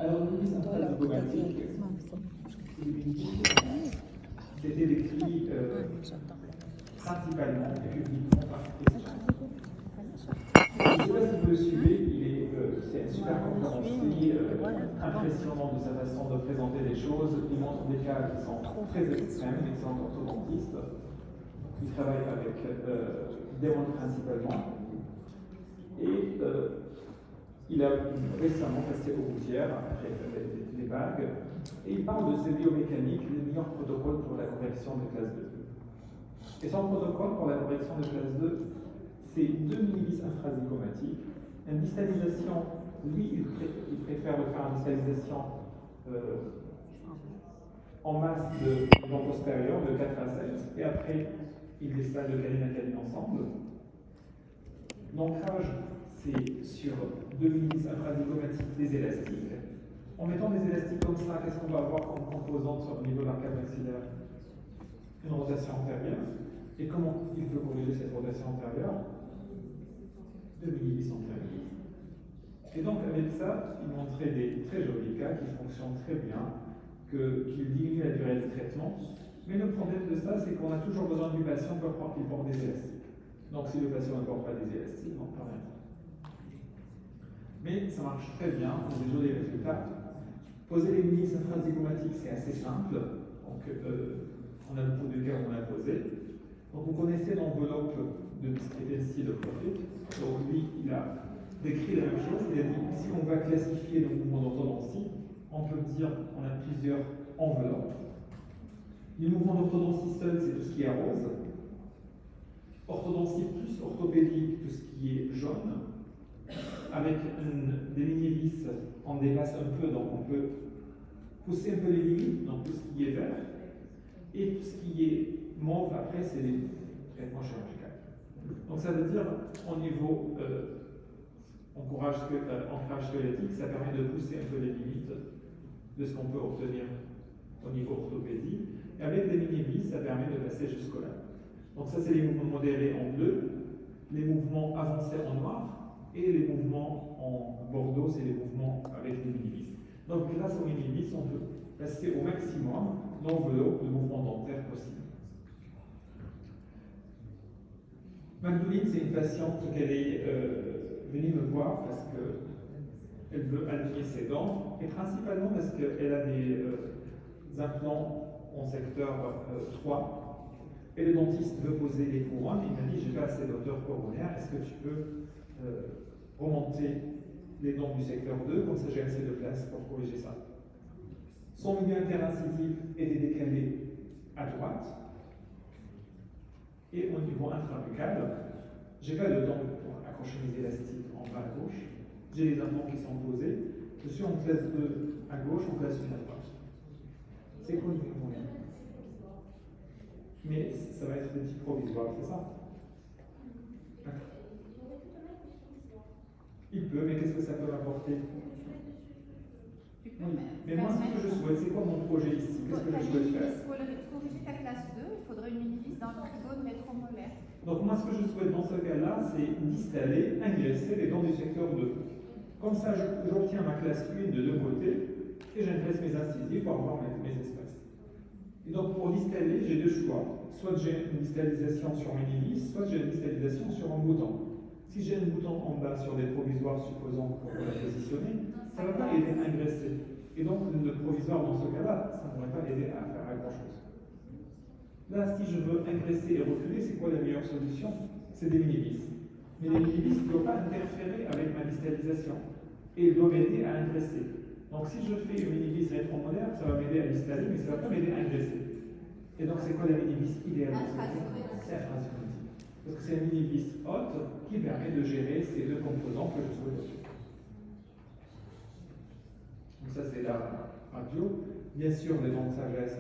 Alors, l'hélice intrazygomatique, c'était décrit principalement et publiquement par Christian. Je ne sais pas si vous le suivez, c'est un super conférencier, impressionnant de sa façon de présenter les choses. Il montre des cas qui sont très extrêmes, excellent orthodontiste. Il travaille avec des mondes principalement. Et il a récemment passé aux routières après les vagues. Et il parle de ces biomécaniques, les meilleurs protocoles pour la correction de classe 2. Et son protocole pour la correction de classe 2, c'est 2 millivis infrazygomatiques, une distalisation, lui, il préfère le faire en distalisation en masse de dents postérieures, de 4 à 7, et après, il distale de canine à canine ensemble. L'ancrage, c'est sur 2 millivis infrazygomatiques des élastiques. En mettant des élastiques comme ça, qu'est-ce qu'on va avoir comme composante sur le niveau de l'arcade maxillaire? Une rotation antérieure. Et comment il peut corriger cette rotation antérieure? 2 millivis antérieurs. Et donc, avec ça, il montrait des très jolis cas qui fonctionnent très bien, qui diminuent la durée de traitement. Mais le problème de ça, c'est qu'on a toujours besoin du patient pour croire qu'il porte des élastiques. Donc, si le patient ne porte pas des élastiques, on ne peut rien. Mais ça marche très bien, on a des jolis résultats. Poser les millivis infrazygomatiques, c'est assez simple. Donc, on a beaucoup de cas où on a posé. Donc, vous connaissez l'enveloppe de discrepancy de Profit. Donc, lui, il a décrit la même chose. Il a dit si on va classifier le mouvement d'orthodontie, on peut dire qu'on a plusieurs enveloppes. Les mouvements d'orthodontie seul, c'est tout ce qui est rose. Orthodontie plus orthopédique, tout ce qui est jaune. Avec des mini-vis, on dépasse un peu, donc on peut pousser un peu les limites, donc tout ce qui est vert. Et tout ce qui est mauve, après, c'est les traitements chirurgicaux. Donc ça veut dire, au niveau ancrage squelettique, ça permet de pousser un peu les limites de ce qu'on peut obtenir au niveau orthopédie. Et avec des mini-vis, ça permet de passer jusque-là. Donc ça, c'est les mouvements modérés en bleu, les mouvements avancés en noir, et les mouvements en bordeaux, c'est les mouvements avec les mini-vis. Donc grâce aux mini-vis, on peut passer au maximum l'enveloppe de mouvements dentaires possible. Magdalene, c'est une patiente qui est venue me voir parce qu'elle veut aligner ses dents, et principalement parce qu'elle a des implants en secteur 3. Et le dentiste veut poser les couronnes. Il m'a dit, j'ai pas assez d'hauteur coronaire, est-ce que tu peux remonter les dents du secteur 2, comme ça j'ai assez de place pour corriger ça. Son milieu interincisif était décalé à droite. Et au niveau intrabuccal, j'ai pas de dents pour accrocher mes élastiques en bas à gauche. J'ai les implants qui sont posés. Je suis en classe 2 à gauche, en classe 1 à droite. C'est quoi le moyen? Mais ça va être des petits provisoires, c'est ça? Il peut, mais qu'est-ce que ça peut m'apporter? Oui. Mais moi, ce que je souhaite, c'est quoi mon projet ici? Qu'est-ce que je souhaite faire? Pour corriger ta classe 2, il faudrait une mini-vis dans le trigone rétromolaire. Donc moi, ce que je souhaite dans ce cas-là, c'est d'installer, ingresser les dents du secteur 2. Comme ça, j'obtiens ma classe 1 de deux côtés, et j'ingresse mes incisives pour avoir mes espaces. Et donc, pour distaller, j'ai deux choix. Soit j'ai une distalisation sur mini-vis, soit j'ai une distalisation sur un bouton. Si j'ai un bouton en bas sur des provisoires, supposons qu'on va la positionner, ça ne va pas aider à ingresser. Et donc, le provisoire, dans ce cas-là, ça ne pourrait pas aider à faire grand-chose. Là, si je veux ingresser et reculer, c'est quoi la meilleure solution? C'est des mini-vis. Mais les mini-vis ne doivent pas interférer avec ma distalisation. Et ils doivent m'aider à ingresser. Donc, si je fais une mini-vis rétromolaire, ça va m'aider à distaller, mais ça ne va pas m'aider à ingresser. Et donc, c'est quoi la mini-vis idéale? C'est infrasymétrique. Parce que c'est une mini-vis haute qui permet de gérer ces deux composants que je souhaite. Donc ça, c'est la radio. Bien sûr, les dents de sagesse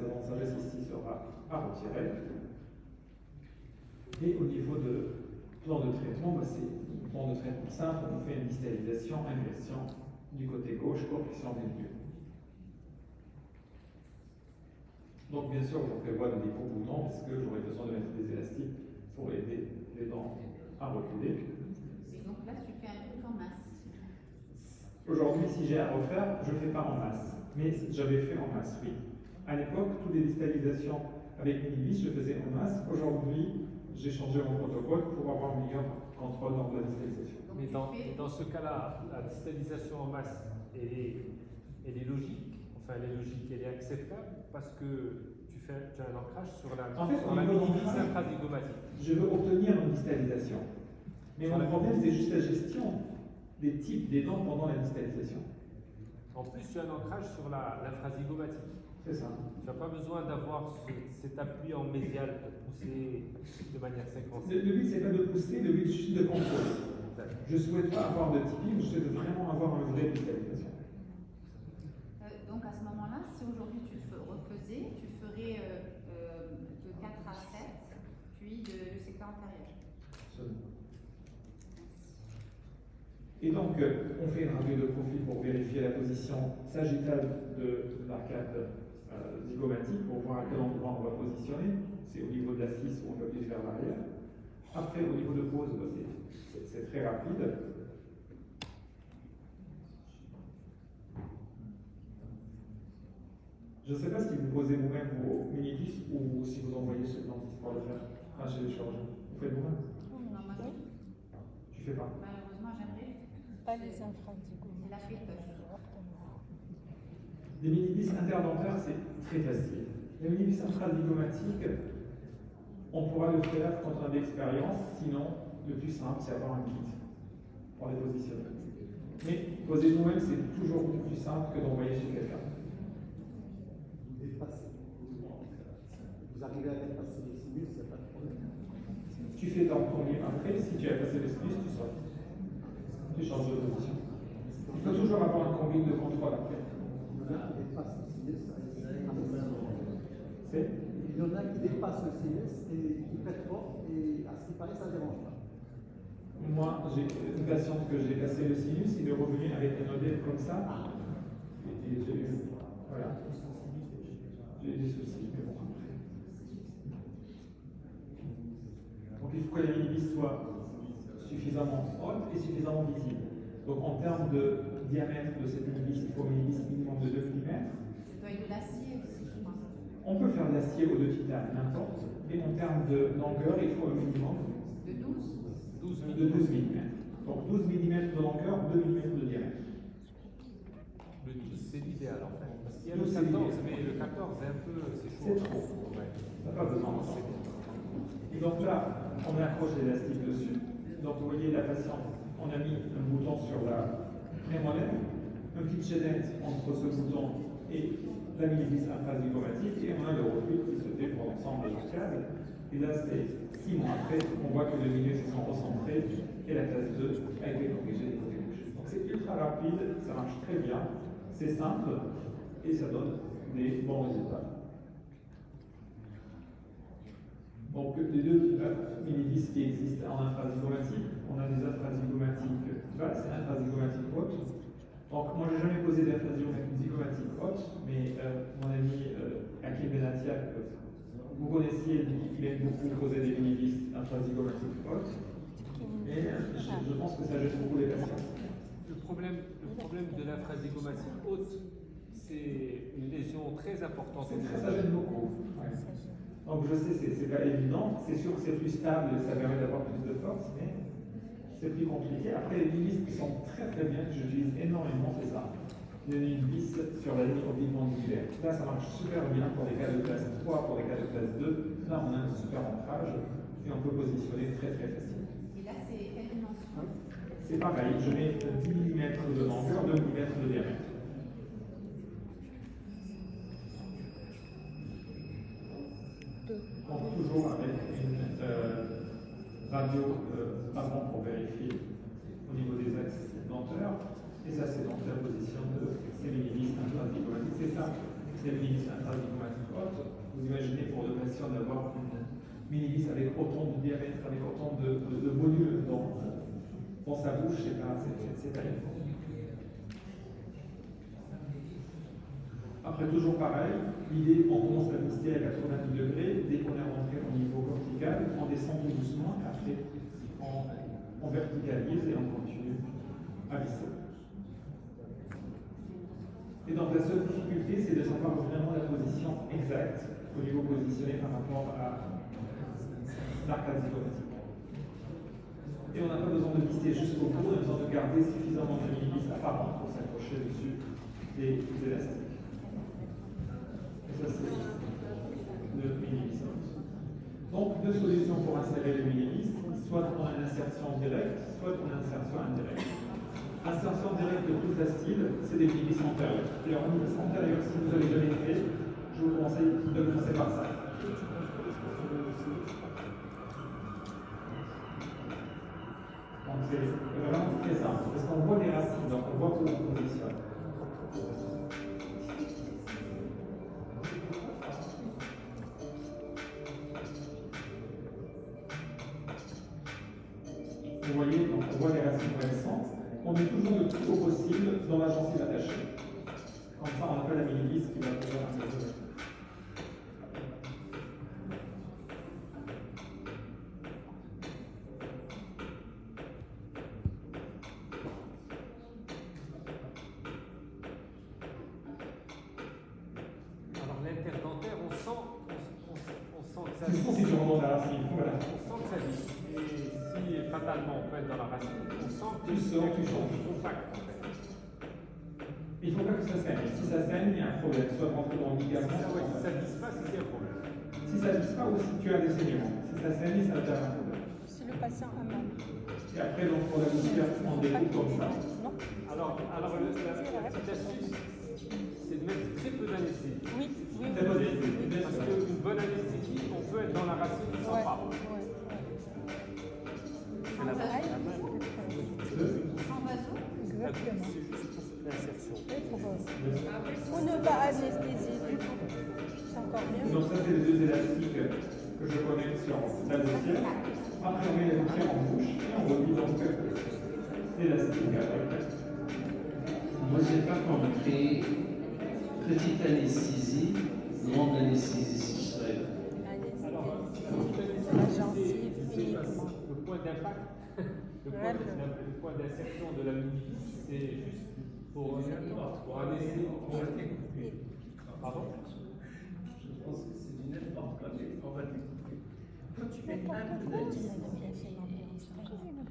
ici sera à retirer. Et au niveau de plan de traitement, c'est un plan de traitement simple. On fait une distalisation, ingression du côté gauche, correction des lieux. Donc, bien sûr, je prévois des gros boutons parce que j'aurai besoin de mettre des élastiques pour aider les dents à reculer. Et donc là, tu fais un truc en masse. Aujourd'hui, si j'ai à refaire, je ne fais pas en masse. Mais j'avais fait en masse, oui. À l'époque, toutes les distalisations avec mini-vis, je faisais en masse. Aujourd'hui, j'ai changé mon protocole pour avoir un meilleur contrôle dans la distalisation. Mais dans ce cas-là, la distalisation en masse, elle est logique, enfin elle est logique, elle est acceptable parce que tu as un ancrage sur la, en fait, sur la mini-vis infrazygomatique. Je veux obtenir une distalisation. Mais mon problème, c'est juste la gestion des types des dents pendant la distalisation. En plus, tu as un ancrage sur l'infrazygomatique. C'est ça. Tu n'as pas besoin d'avoir cet appui en médial pour pousser de manière séquentielle. Le but, c'est pas de pousser, le but, c'est juste de contrôler. Je ne souhaite pas avoir de typing, je souhaite vraiment avoir une vraie distalisation. Donc à ce moment-là, si aujourd'hui tu refaisais, tu ferais de 4 à 7, puis le secteur antérieur. Absolument. Et donc, on fait une radio de profil pour vérifier la position sagittale de l'arcade zygomatique pour voir à quel endroit on va positionner. C'est au niveau de la 6 où on peut plus faire l'arrière. Après, au niveau de pose, c'est très rapide. Je ne sais pas si vous posez vous-même vos mini-vis ou si vous envoyez chez le dentiste pour le faire. Ah, chez les chirurgiens. Vous faites vous-même? Non, moi je Tu fais pas? malheureusement j'aimerais. Pas les infrazygomates. C'est la fripeuse. Les mini-vis interdentaires, c'est très facile. Les mini-vis infrazygomatiques, on pourra le faire quand on a de l'expérience, sinon, le plus simple, c'est avoir un kit pour les positionner. Mais poser nous-mêmes, c'est toujours plus simple que d'envoyer chez quelqu'un. Vous arrivez à dépasser les sinus, il n'y a pas de problème. Tu fais dans ton livre après, si tu as passé le sinus, tu sors. Tu changes de position. Il faut toujours avoir un combine de contrôle après. Il y en a qui dépassent le sinus, C'est il y en a qui dépassent le sinus et qui pètent fort, et à ce qui paraît, ça ne dérange pas. Moi, j'ai une patiente que j'ai cassé le sinus, il est revenu avec un modèle comme ça. Et j'ai eu. Voilà. J'ai eu des soucis, mais bon, après. Donc il faut que la mini-vis soit suffisamment haute et suffisamment visible. Donc en termes de diamètre de cette mini-vis, il faut une mini-vis minimum de 2 mm. Ça doit être de l'acier aussi, je pense. On peut faire de l'acier ou de titane, n'importe. Mais en termes de longueur, il faut un minimum De 12. de 12 mm. Donc 12 mm de longueur, 2 mm de diamètre. Le 12, c'est l'idéal en fait. Parce qu'il y a le 12, c'est 14, l'idéal. mais le 14, c'est un peu. C'est chaud. C'est trop. Ouais. Ça n'a pas besoin Non, de ça. c'est bien. Et donc là, on accroche l'élastique dessus. Donc vous voyez la patiente, on a mis un bouton sur la prémolaire, un petit chaînette entre ce bouton et la mini-vis infrazygomatique, et on a le reflux qui se fait pour l'ensemble de l'arcade. Et là, c'est 6 mois après, on voit que les milieux se sont recentrés et la classe 2 a été corrigée des côtés gauche. Donc c'est ultra rapide, ça marche très bien, c'est simple et ça donne des bons résultats. Donc les deux mini-vis qui existent en infrazygomatique, on a des infrazygomatiques basses et infrazygomatiques hautes. Donc moi j'ai jamais posé d'infrazygomatique haute, mais mon ami Hakim Benatiak, vous connaissiez, il aime beaucoup poser des mini-vis infrazygomatiques hautes, mais je pense que ça gêne beaucoup les patients. Le problème de l'infrazygomatique haute, c'est une lésion très importante. Ça gêne beaucoup. Ouais. Donc je sais, c'est pas évident, c'est sûr que c'est plus stable et ça permet d'avoir plus de force, mais c'est plus compliqué. Après, les mini-vis qui sont très très bien, que j'utilise énormément, c'est ça. Les mini-vis sur la ligne oblique mandibulaire. Là, ça marche super bien pour les cas de classe 3, pour les cas de classe 2. Là, on a un super ancrage et on peut positionner très très facilement. Et là, c'est quelle dimension? C'est pareil, je mets 10 mm de longueur, 2 mm de diamètre. Donc toujours avec une radio avant pour vérifier au niveau des axes dentaires. Et ça, c'est donc la position de ces mini-vis infrazygomatiques. C'est ça, ces mini-vis infrazygomatiques hautes. Vous imaginez pour le patient d'avoir une mini-vis avec autant de diamètre, avec autant de volume dans sa bouche, c'est pas évident. Après, toujours pareil, l'idée, on commence à visser à 90 degrés, dès qu'on est rentré au niveau vertical, on descend tout doucement, et après, on verticalise et on continue à visser. donc la seule difficulté, c'est de savoir vraiment la position exacte au niveau positionné par rapport à l'arcade zygomatique. Et on n'a pas besoin de lister jusqu'au bout, on a besoin de garder suffisamment de millivis apparents pour s'accrocher dessus des élastiques. Et ça, c'est le millivis. Donc, deux solutions pour insérer le millivis, soit en insertion directe, soit en insertion indirecte. Insertion directe de tout style, c'est des millivis antérieurs. Et en millivis antérieur, si vous avez jamais fait, je vous conseille de commencer par ça. Donc c'est vraiment très simple, parce qu'on voit les racines, donc on voit tout on positionne. Vous voyez, donc on voit les racines où elles sont. On met toujours le plus haut possible dans la gencive attachée. Comme ça, on n'a pas la millivis qui va pouvoir intervenir. Alors l'interdentaire, on sent que ça C'est visse. si tu remontes la racine, voilà. On sent que ça visse. Et si fatalement on peut être dans la racine, on sent que Tu sens, tu changes. du contact en fait. Il ne faut pas que ça saigne. Si ça saigne, il y a un problème. Soit rentrer dans le ligament. Si ça visse pas, c'est qu'il y a un problème. Si ça ne visse pas ou si tu as des saignements. Si ça saigne, ça va faire un problème. Si le patient a mal. Et après, donc, pour la faire en découpe comme ça. Non. Alors la petite astuce, c'est de mettre très peu d'anesthésie. Oui, oui, Très bonne idée. Bien Parce sûr. qu'une bonne anesthésie, on peut être dans la racine sans ouais, pas. ouais. C'est la base. Sans vaso. Exactement. C'est juste pour l'insertion. Et pour ou ne pas anesthésier du tout. C'est encore mieux. Donc, ça, c'est les deux élastiques que je connais sur la dossière. Après, on met la dossière en bouche et on relie donc l'élastique après. Moi, j'ai pas compris. Petite anesthésie, grande anesthésie, si je serais. Alors, La gencive uniquement. le point d'impact, le point d'insertion de la millivis, c'est juste pour un essai. Pardon? Je pense que c'est du n'importe quoi, mais on va découper. Quand tu mets un peu d'anesthésie,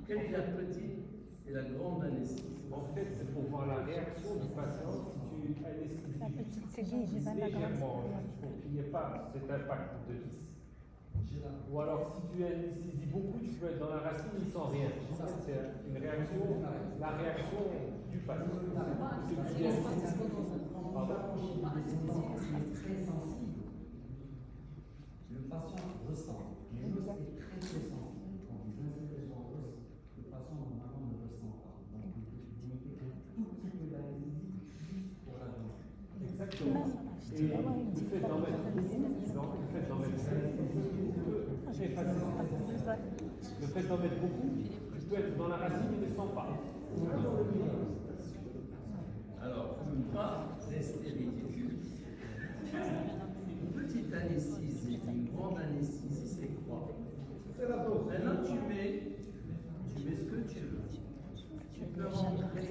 quelle est la petite et la grande anesthésie? En fait, c'est pour voir la réaction du patient si tu anesthésies La petite cellule, j'ai pas la légèrement, grande. pour qu'il n'y ait pas cet impact de vis. Ou alors, si tu anesthésies beaucoup, tu peux être dans la racine, il sent rien. C'est une réaction, la réaction du patient. Pardon? Le patient ressent. Les os est très sensible. Quand vous insérez son os, le patient normalement ne ressent pas. Donc vous mettez un tout petit peu d'anesthésie juste pour la jambe. Exactement. Et le fait d'en mettre beaucoup, le fait d'en mettre très facile. Le fait d'en mettre beaucoup, tu peux être dans la racine, il ne sent pas. Alors, pas d'estérilité. Une petite anesthésie, une grande anesthésie, c'est quoi? Maintenant, tu mets ce que tu veux. Tu peux rentrer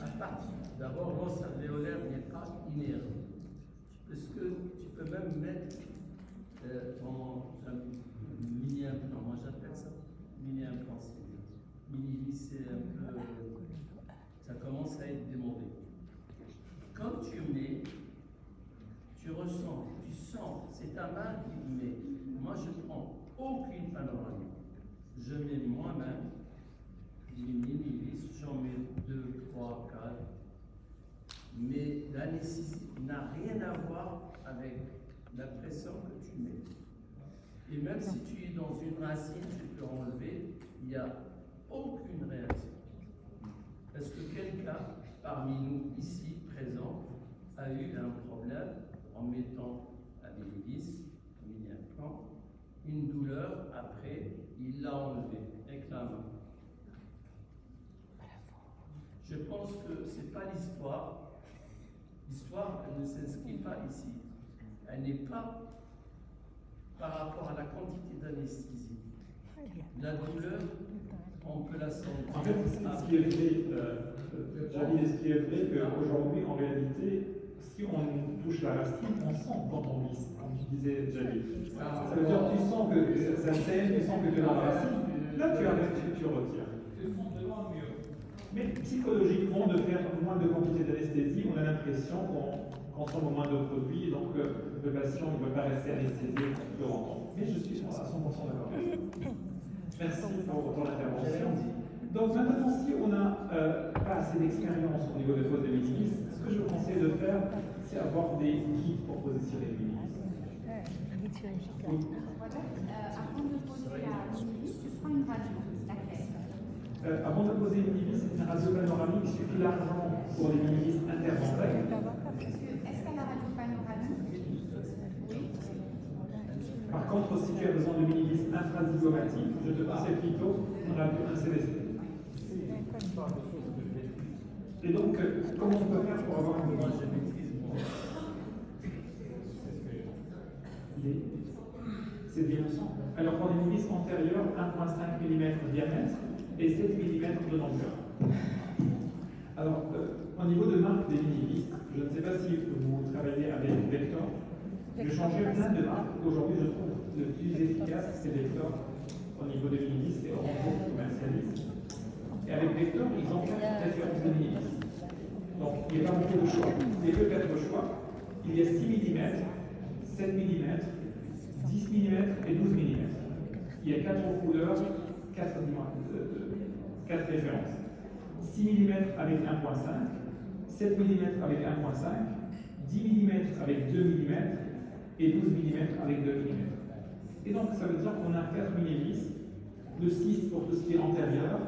à partir. D'abord, l'os alvéolaire n'est pas inerte. Tu peux même mettre un mini-implant. Moi, j'appelle ça mini-implant. Mini-vis, c'est un peu. Ça commence à être démodé. Quand tu mets, tu ressens, tu sens, c'est ta main qui met. Moi, je prends aucune panoramique. Je mets moi-même les mini-vis, j'en mets 2, 3, 4. Mais l'anesthésie n'a rien à voir avec la pression que tu mets. Et même si tu es dans une racine, tu peux enlever, il n'y a aucune réaction. Est-ce que quelqu'un parmi nous ici présents a eu un problème en mettant un mini-vis, un mini-implant, une douleur, après, il l'a enlevé avec la main? Je pense que ce n'est pas l'histoire. L'histoire, elle ne s'inscrit pas ici. Elle n'est pas par rapport à la quantité d'anesthésie. La douleur, on peut la sentir. En fait, ce qui est vrai, Jalil, ce qui est vrai qu'aujourd'hui, en réalité, la racine, on sent quand on glisse, comme tu disais, Javi. Ça veut dire que tu sens que ça saigne, tu sens que tu es dans la racine. Là, tu arrêtes, tu retires. Mais psychologiquement, de faire moins de quantité d'anesthésie, on a l'impression qu'on consomme moins de produits, et donc le patient ne veut pas rester anesthésié plus longtemps. Mais je suis à 100% d'accord. Merci pour ton intervention. Donc maintenant, si on n'a pas assez d'expérience au niveau de pose des minimis, ce que je vous conseille de faire, c'est avoir des guides pour positionner les minimis. Oui. Voilà. Avant de poser la minimis, tu prends une radio, laquelle Avant de poser une minimis, c'est une radio panoramique, il suffit largement pour les minimis interdentaires. Est-ce qu'à la radio panoramique, oui. Par contre, si tu as besoin de minimis infrazygomatique, je te conseille plutôt une radio CVC. Et donc, comment on peut faire pour avoir une c'est bien ensemble. Alors, pour les minimis antérieurs, 1,5 mm de diamètre et 7 mm de longueur. Alors, au niveau de marque des minimis, je ne sais pas si vous travaillez avec Vector. J'ai changé plein de marques. Aujourd'hui, je trouve le plus efficace, c'est Vector. Au niveau des minimis, c'est Orange qui commercialise. Et avec Vector, ils ont 4 références de minimis. Donc, il n'y a pas beaucoup de choix. Il n'y a que 4 choix. Il y a 6 mm, 7 mm, 10 mm et 12 mm. Il y a 4 couleurs, 4 références. 6 mm avec 1,5, 7 mm avec 1,5, 10 mm avec 2 mm et 12 mm avec 2 mm. Et donc, ça veut dire qu'on a 4 minimis, le 6 pour tout ce qui est antérieur,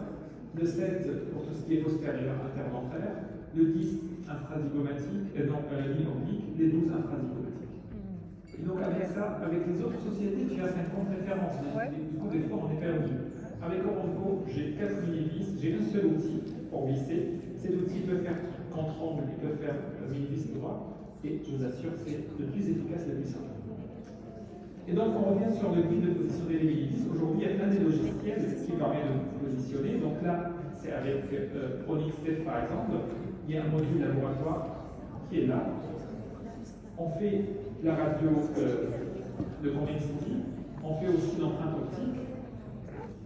le 7 pour tout ce qui est postérieur interdentaire, le 10 infrazygomatique, et donc la ligne oblique, les 12 infrazygomatiques. Et donc avec ça, avec les autres sociétés, tu as 50 références. Du coup, des fois, on est perdu. Avec Oronco, j'ai 4 mini-vis, j'ai un seul outil pour visser. Cet outil peut faire contre-angle, il peut faire mini-vis droit, et je vous assure, c'est le plus efficace, le plus simple. Et donc, on revient sur le guide de positionner les mini-vis. Aujourd'hui, il y a plein de logiciels qui permettent de positionner. Donc là, c'est avec Onyx Test par exemple. Il y a un module laboratoire qui est là. On fait la radio de convexité, on fait aussi l'empreinte optique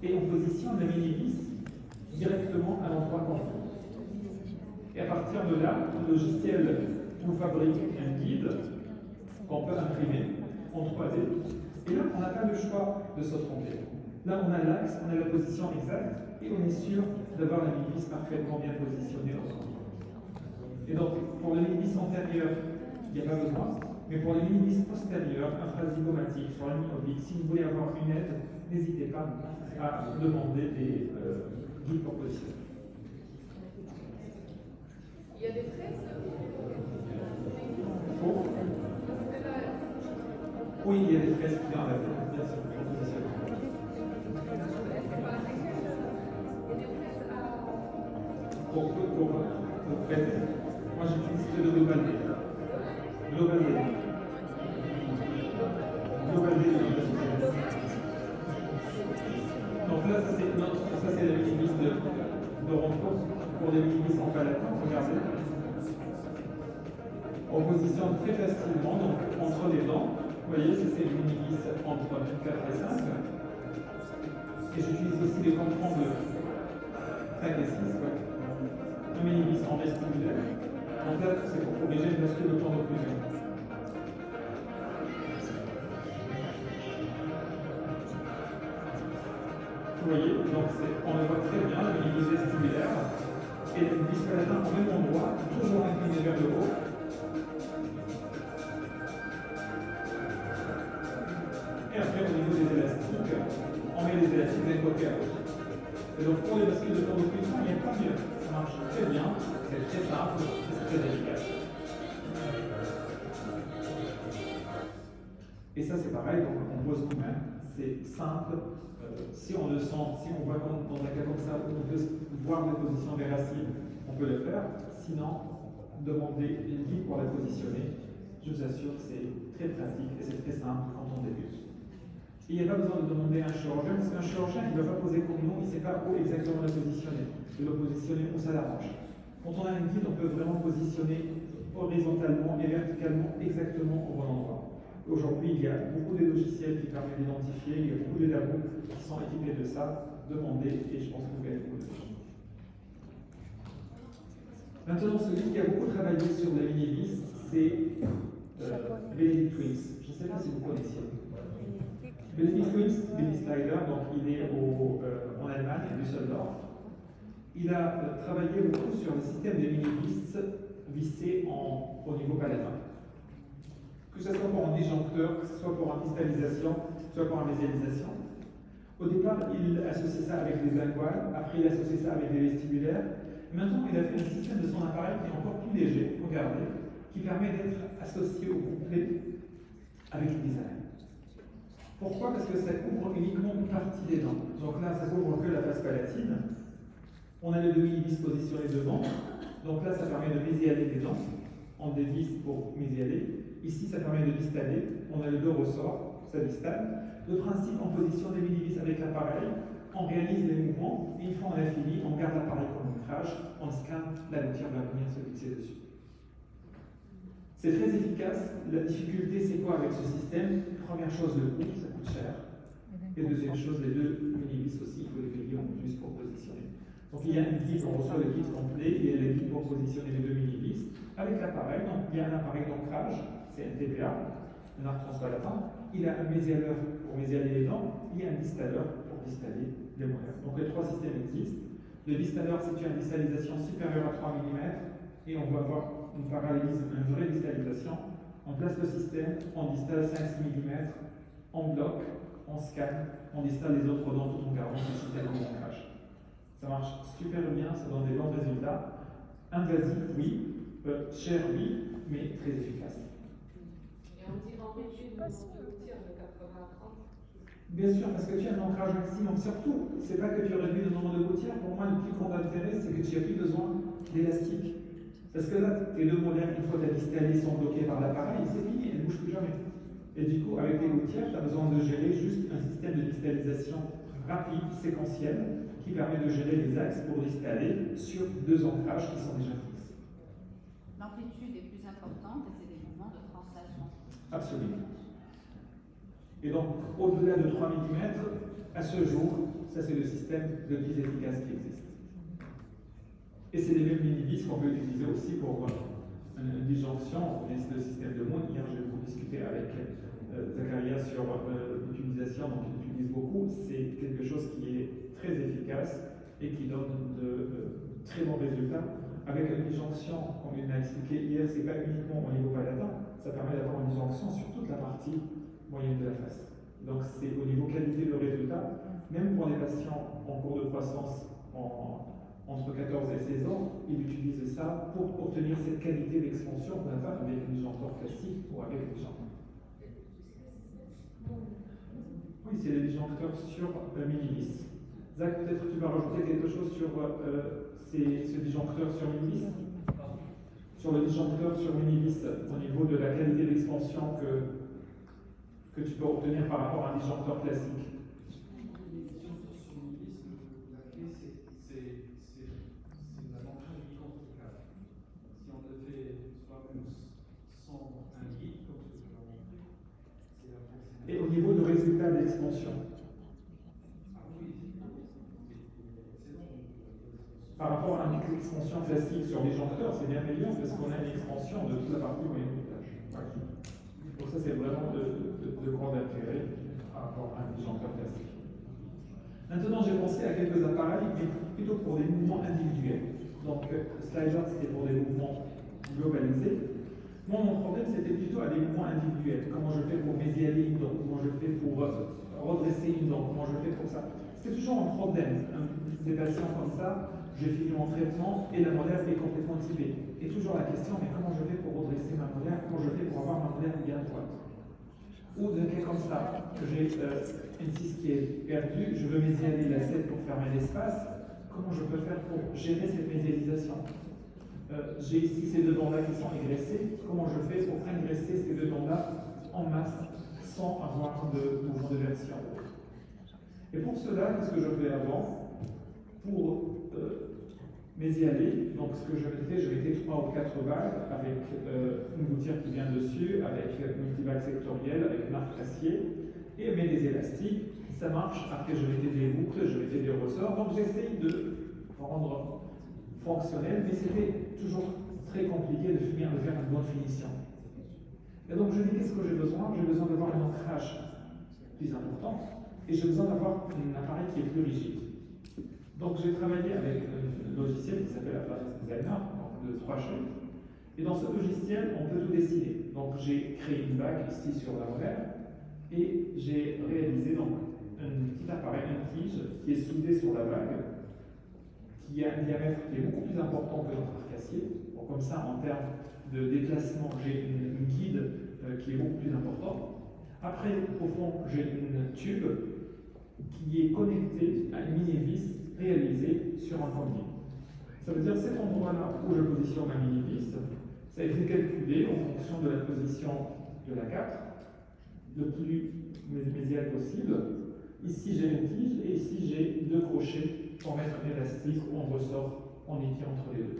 et on positionne la mini-vis directement à l'endroit qu'on veut. Et à partir de là, le logiciel nous fabrique un guide qu'on peut imprimer en 3D. Et là, on n'a pas le choix de se tromper. Là, on a l'axe, on a la position exacte et on est sûr d'avoir la mini-vis parfaitement bien positionnée au centre. Et donc, pour les mini-vis antérieures, il n'y a pas besoin. Mais pour les mini-vis postérieures, infrazygomatiques, sur la ligne oblique, si vous voulez avoir une aide, n'hésitez pas à demander des guides pour positionner. Il y a des fraises Pour Oui, il y a des fraises qui viennent avec, bien sûr, pour positionner. Pour traiter. Moi, j'utilise que le Global D. Global D. Global D, donc là, ça c'est la mini-vis de renforce pour des mini-vis en palatin. Regardez. On positionne très facilement donc, entre les dents. Vous voyez, c'est une mini-vis entre 4 et 5. Et j'utilise aussi les comprends de 5 et 6. Ouais. Un mini-vis en vestibulaire. Donc là, c'est pour corriger le bascule de temps d'occlusion. Vous voyez, donc on le voit très bien, le mini-vis vestibulaire. Et le vis palatin au même endroit, toujours incliné vers le haut. Et après, au niveau des élastiques, on met les élastiques d'un côté à l'autre. Et donc pour les bascules de temps d'occlusion, il n'y a pas mieux. Ça marche très bien, c'est très simple, c'est très efficace. Et ça c'est pareil, donc on pose nous-mêmes, c'est simple. Si on le sent, si on voit dans un cas comme ça, on peut voir la position des racines, on peut le faire. Sinon, demander une guide pour la positionner. Je vous assure que c'est très pratique et c'est très simple quand on débute. Et il n'y a pas besoin de demander à un chirurgien, parce qu'un chirurgien il ne va pas poser comme nous, il ne sait pas où exactement le positionner. Il va positionner où ça l'arrange. Quand on a une guide, on peut vraiment positionner horizontalement et verticalement exactement au bon endroit. Aujourd'hui, il y a beaucoup de logiciels qui permettent d'identifier, il y a beaucoup de labos qui sont équipés de ça. Demandez et je pense que vous gagnez beaucoup de temps. Maintenant, celui qui a beaucoup travaillé sur les mini-vis, c'est Benedict Twins. Je ne sais pas si vous connaissez. Benedict Twins, Benny Slider, donc il est en Allemagne, à Düsseldorf. Il a travaillé beaucoup sur le système de mini-vis vissés au niveau palatin. Que ce soit pour un disjoncteur, que ce soit pour une cristallisation, que ce soit pour une mésialisation. Au départ, il associait ça avec des linguales, après il associait ça avec des vestibulaires. Maintenant, il a fait un système de son appareil qui est encore plus léger, regardez, qui permet d'être associé au complet avec le design. Pourquoi? Parce que ça couvre uniquement une partie des dents. Donc là, ça couvre que la face palatine. On a les deux mini-vis positionnés devant. Donc là, ça permet de mésialer les dents. On dévisse pour mésialer. Ici, ça permet de distaller. On a les deux ressorts, ça distalle. Le principe, on positionne les mini-vis avec l'appareil, on réalise les mouvements, et une fois on a fini, on garde l'appareil comme ancrage, on scanne, la gouttière va venir se fixer dessus. C'est très efficace. La difficulté, c'est quoi avec ce système? Première chose, le coût, ça coûte cher. Et deuxième chose, les deux mini-vis aussi, il faut les payer en plus pour positionner. Donc il y a un kit, on reçoit le kit complet, il y a le kit pour positionner les deux mini-vis. Avec l'appareil, donc il y a un appareil d'ancrage, c'est un TPA, un arc transpalatin. Il a un mésialeur pour mésialer les dents, il y a un distalleur pour distaller les molaires. Donc les trois systèmes existent. Le distalleur situe une distalisation supérieure à 3 mm et on va avoir un parallélisme, une vraie distalisation. On place le système, on distalle 5 mm, on bloque, on scanne, on distalle les autres dents tout en gardant ce système de montage. Ça marche super bien, ça donne des bons résultats. Invasif, oui, cher, oui, mais très efficace. Et on dit en réduit le tir de 80 à 30. Bien sûr, parce que tu as un ancrage maximum. Surtout, c'est pas que tu réduis le nombre de gouttières. Pour moi, le plus grand intérêt, c'est que tu n'as plus besoin d'élastique. Parce que là, tes deux molaires, une fois que tu as distallé, sont bloqués par l'appareil, c'est fini, elles ne bougent plus jamais. Et du coup, avec tes gouttières, tu as besoin de gérer juste un système de distalisation rapide, séquentiel, qui permet de gérer les axes pour distaller sur deux ancrages qui sont déjà fixes. L'amplitude est plus importante et c'est des mouvements de translation. Absolument. Et donc, au-delà de 3 mm, à ce jour, ça c'est le système le plus efficace qui existe. Et c'est les mêmes mini-vis qu'on peut utiliser aussi pour une disjonction. C'est le système de Moon. Hier, j'ai beaucoup discuté avec Zakaria sur l'utilisation, donc il l'utilise beaucoup. C'est quelque chose qui est très efficace et qui donne de très bons résultats. Avec une disjonction, comme il m'a expliqué hier, ce n'est pas uniquement au niveau palatin, ça permet d'avoir une disjonction sur toute la partie moyenne de la face. Donc c'est au niveau qualité de résultat, même pour les patients en cours de croissance entre 14 et 16 ans, ils utilisent ça pour obtenir cette qualité d'expansion qu'on n'a pas avec une disjoncteur classique ou avec une disjoncteur. Oui, c'est les disjoncteurs sur mini-vis. Zach, peut-être tu vas rajouter quelque chose sur ce disjoncteur sur mini-vis? Sur le disjoncteur sur mini-vis, au niveau de la qualité d'expansion que tu peux obtenir par rapport à un disjoncteur classique. Et au niveau du résultat d'expansion, par rapport à une expansion classique sur les disjoncteurs, c'est bien meilleur parce qu'on a une expansion de toute la partie moyenne du plage. Donc ça, c'est vraiment de grand intérêt par rapport à un disjoncteur classique. Maintenant, j'ai pensé à quelques appareils, mais plutôt pour des mouvements individuels. Donc, Slider, c'était pour des mouvements globalisés. Moi, mon problème, c'était plutôt à des mouvements individuels. Comment je fais pour mésialer une dent? Comment je fais pour redresser une dent? Comment je fais pour ça? C'est toujours un problème. Des patients comme ça, j'ai fini mon traitement et la molaire est complètement typée. Et toujours la question, mais comment je fais pour redresser ma molaire? Comment je fais pour avoir ma molaire bien droite? Ou d'un cas comme ça, que j'ai une cisse qui est perdue, je veux mésialer la selle pour fermer l'espace. Comment je peux faire pour gérer cette mésialisation? J'ai ici ces deux dents-là qui sont égressées. Comment je fais pour ingresser ces deux dents-là en masse sans avoir de mouvement de version? Et pour cela, qu'est-ce que je fais avant? Pour mais y aller. Donc ce que je mettais 3 ou 4 vagues avec une gouttière qui vient dessus, avec multivague sectorielle, avec une arc acier, et met des élastiques. Ça marche. Après, je mettais des boucles, je mettais des ressorts. Donc j'essaye de rendre fonctionnel, mais c'était toujours très compliqué de faire une bonne finition. Et donc je dis, qu'est-ce que j'ai besoin? J'ai besoin d'avoir un ancrage plus important, et j'ai besoin d'avoir un appareil qui est plus rigide. Donc j'ai travaillé avec un logiciel qui s'appelle Appareil Designer, de 3 chaînes. Et dans ce logiciel, on peut tout dessiner. Donc j'ai créé une bague ici sur la molaire, et j'ai réalisé donc un petit appareil, une tige, qui est soudée sur la bague, qui a un diamètre qui est beaucoup plus important que notre arc acier. Donc comme ça, en termes de déplacement, j'ai une guide qui est beaucoup plus importante. Après, au fond, j'ai une tube qui est connectée à une mini-vis réalisée sur un pommier. Ça veut dire cet endroit-là où je positionne ma mini-vis, ça a été calculé en fonction de la position de la 4, le plus médial possible. Ici, j'ai une tige et ici, j'ai 2 crochets pour mettre un élastique ou un ressort en équilibre entre les deux.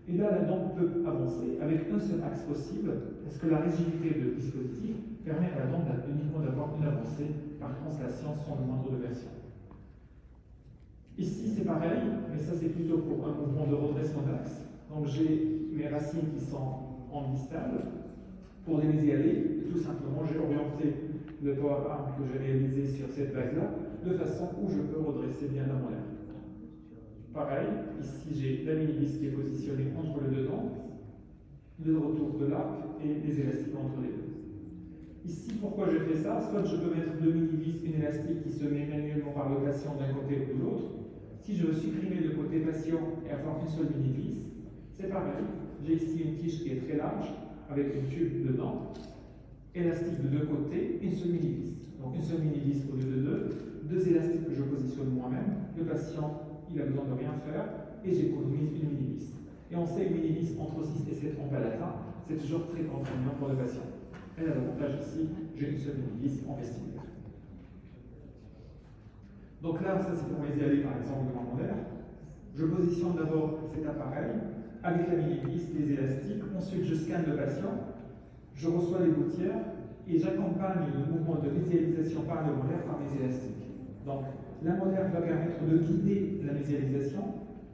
Et là, la dent peut avancer avec un seul axe possible, parce que la rigidité du dispositif permet à la dent uniquement d'avoir une avancée par translation sans le moindre de version. Ici, c'est pareil, mais ça, c'est plutôt pour un mouvement de redressement d'axe. Donc, j'ai mes racines qui sont en distal. Pour les aller, tout simplement, j'ai orienté le power arm que j'ai réalisé sur cette base-là de façon où je peux redresser bien la molaire. Pareil, ici j'ai la mini-vis qui est positionnée entre les deux dents, le retour de l'arc et les élastiques entre les deux. Ici, pourquoi j'ai fait ça? Soit je peux mettre 2 mini-vis, une élastique qui se met manuellement par le patient d'un côté ou de l'autre. Si je veux supprimer le côté patient et avoir une seule mini-vis, c'est pareil. J'ai ici une tige qui est très large, avec une tube dedans, élastique de 2 côtés, une seule mini-vis. Donc une seule mini-vis au lieu de 2 élastiques que je positionne moi-même. Le patient, il a besoin de rien faire, et j'économise une mini-vis. Et on sait une mini-vis entre 6 et 7 en palatin, c'est toujours très contraignant pour le patient. Et l'avantage ici, j'ai une seule mini-vis en vestibulaire. Donc là, ça c'est pour mes aller par exemple devant mon air. Je positionne d'abord cet appareil avec la mini-vis, les élastiques, ensuite je scanne le patient, je reçois les gouttières et j'accompagne le mouvement de mésialisation par le molaire par mes élastiques. Donc la molaire va permettre de guider la mésialisation,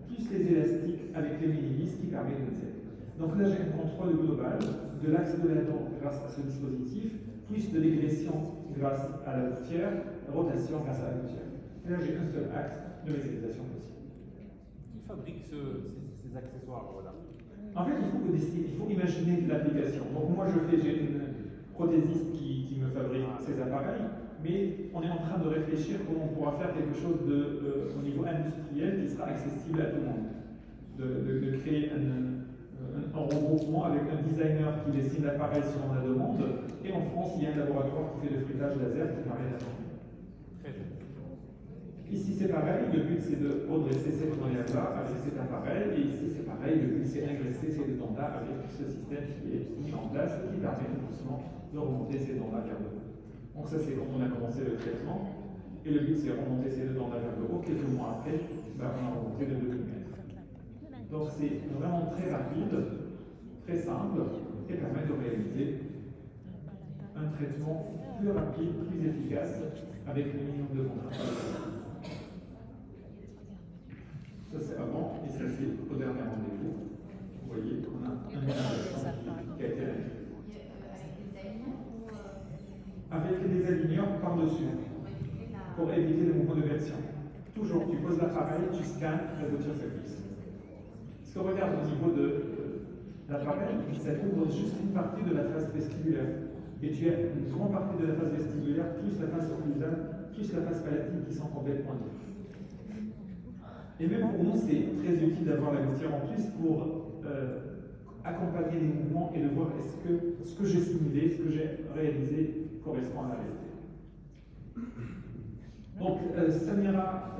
plus les élastiques avec les mini-vis qui permettent de mésialiser. Donc là j'ai un contrôle global de l'axe de la dent grâce à ce dispositif, plus de l'égression grâce à la gouttière, rotation grâce à la gouttière. Et là j'ai un seul axe de mésialisation possible. Qui fabrique ces accessoires, voilà? En fait, il faut imaginer l'application. Donc moi, j'ai une prothésiste qui me fabrique ces appareils, mais on est en train de réfléchir comment on pourra faire quelque chose au niveau industriel qui sera accessible à tout le monde. De créer un regroupement avec un designer qui dessine l'appareil selon la demande, et en France, il y a un laboratoire qui fait le fluidage laser qui permet d'attendre. Ici c'est pareil, le but c'est de redresser cette molaire-là avec cet appareil, et ici c'est pareil, le but c'est d'ingresser ces 2 dents-là avec ce système qui est mis en place et qui permet tout doucement de remonter ces dents-là vers le haut. Donc ça c'est quand on a commencé le traitement, et le but c'est de remonter ces 2 dents-là vers le haut, quelques mois après, on a remonté de 2 mm. Donc c'est vraiment très rapide, très simple, et permet de réaliser un traitement plus rapide, plus efficace, avec le minimum de contraintes. Ça c'est avant, et ça c'est au dernier rendez-vous. Vous voyez qu'on a un mélange qui a été réalisé. Avec des aligneurs par-dessus, pour éviter le mouvement de version. Toujours, tu poses l'appareil, tu scannes, la voiture se glisse. Ce que regarde au niveau de l'appareil, ça couvre juste une partie de la face vestibulaire. Et tu as une grande partie de la face vestibulaire, plus la face occlusale, plus la face palatine qui sont complètement libres. Et même pour nous, c'est très utile d'avoir la gouttière en plus pour accompagner les mouvements et de voir est-ce que ce que j'ai simulé, ce que j'ai réalisé correspond à la réalité. Donc, Samira,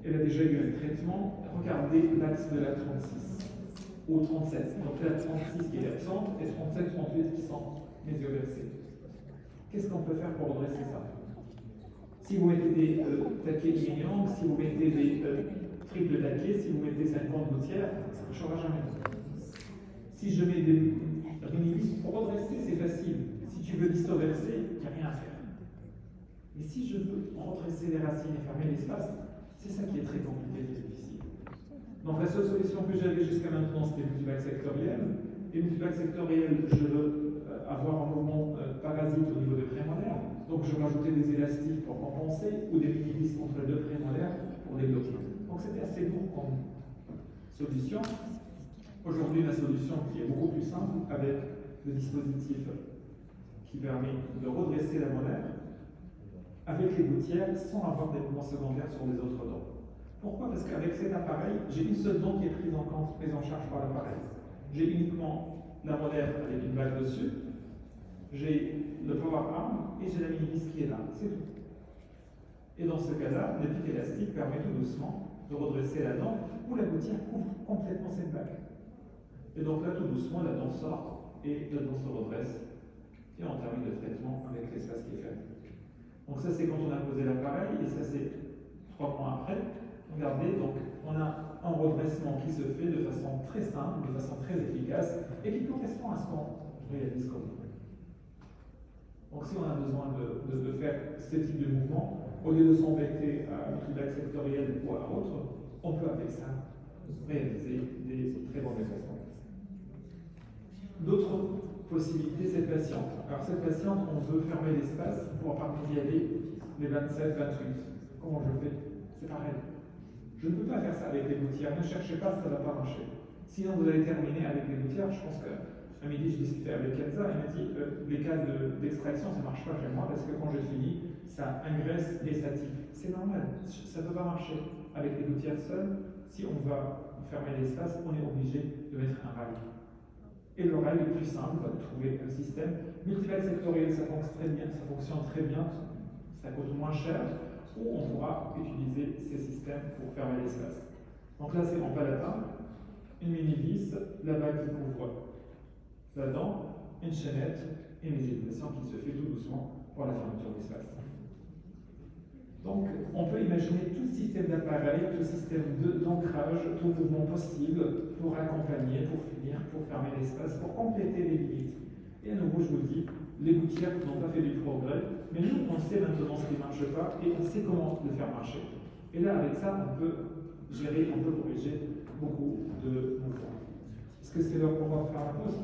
elle a déjà eu un traitement. Regardez l'axe de la 36 ou 37. Donc la 36 qui est absente et 37, 38 qui sont mésioversés. Qu'est-ce qu'on peut faire pour redresser ça? Si vous mettez des taquets Yin-Yang, si vous mettez des triple taquet, si vous mettez 50 gouttières, ça ne marchera jamais. Si je mets des mini-vis, pour redresser, c'est facile. Si tu veux l'isto-verser, il n'y a rien à faire. Mais si je veux redresser les racines et fermer l'espace, c'est ça qui est très compliqué et difficile. Donc la seule solution que j'avais jusqu'à maintenant, c'était le multivac sectoriel. Et multivac sectoriel, je veux avoir un mouvement parasite au niveau des prémolaires. Donc je vais rajouter des élastiques pour compenser ou des mini-vis contre les deux prémolaires pour les bloquer. Donc c'était assez lourd comme solution. Aujourd'hui, la solution qui est beaucoup plus simple avec le dispositif qui permet de redresser la molaire avec les gouttières sans avoir des mouvements secondaires sur les autres dents. Pourquoi? Parce qu'avec cet appareil, j'ai une seule dent qui est prise en charge par l'appareil. J'ai uniquement la molaire avec une bague dessus, j'ai le power arm et j'ai la mini-vis qui est là, c'est tout. Et dans ce cas-là, le pic élastique permet tout doucement de redresser la dent où la gouttière couvre complètement cette bague. Et donc là, tout doucement, la dent sort et la dent se redresse et on termine le traitement avec l'espace qui est fait. Donc ça, c'est quand on a posé l'appareil et ça, c'est 3 mois après. Regardez, donc on a un redressement qui se fait de façon très simple, de façon très efficace et qui correspond à ce qu'on réalise comme nous. Donc si on a besoin de faire ce type de mouvement, au lieu de s'embêter à un multivac sectoriel ou à autre, on peut avec ça réaliser des très bons effacements. D'autres possibilités, cette patiente. Alors cette patiente, on veut fermer l'espace pour partir y aller les 27, 28. Comment je fais? C'est pareil. Je ne peux pas faire ça avec les gouttières. Ne cherchez pas, ça ne va pas marcher. Sinon, vous allez terminer avec les gouttières. Je pense qu'à midi, je discutais avec Elsa. Elle m'a dit les cas d'extraction, ça ne marche pas chez moi parce que quand je finis, ça engraisse les statiques. C'est normal. Ça ne peut pas marcher avec les gouttières seules. Si on va fermer l'espace, on est obligé de mettre un rail. Et le rail le plus simple, va trouver un système. Multivac sectoriel, ça fonctionne très bien, ça coûte moins cher, ou on pourra utiliser ces systèmes pour fermer l'espace. Donc là, c'est en palatin, une mini-vis, la bague qui couvre la dent, une chaînette, et une élimination qui se fait tout doucement pour la fermeture d'espace. Donc, on peut imaginer tout système d'appareil, tout système d'ancrage, tout mouvement possible pour accompagner, pour finir, pour fermer l'espace, pour compléter les limites. Et à nouveau, je vous dis, les gouttières n'ont pas fait du progrès, mais nous, on sait maintenant ce qui ne marche pas et on sait comment le faire marcher. Et là, avec ça, on peut gérer, on peut corriger beaucoup de mouvements. Est-ce que c'est l'heure pour moi de faire la pause?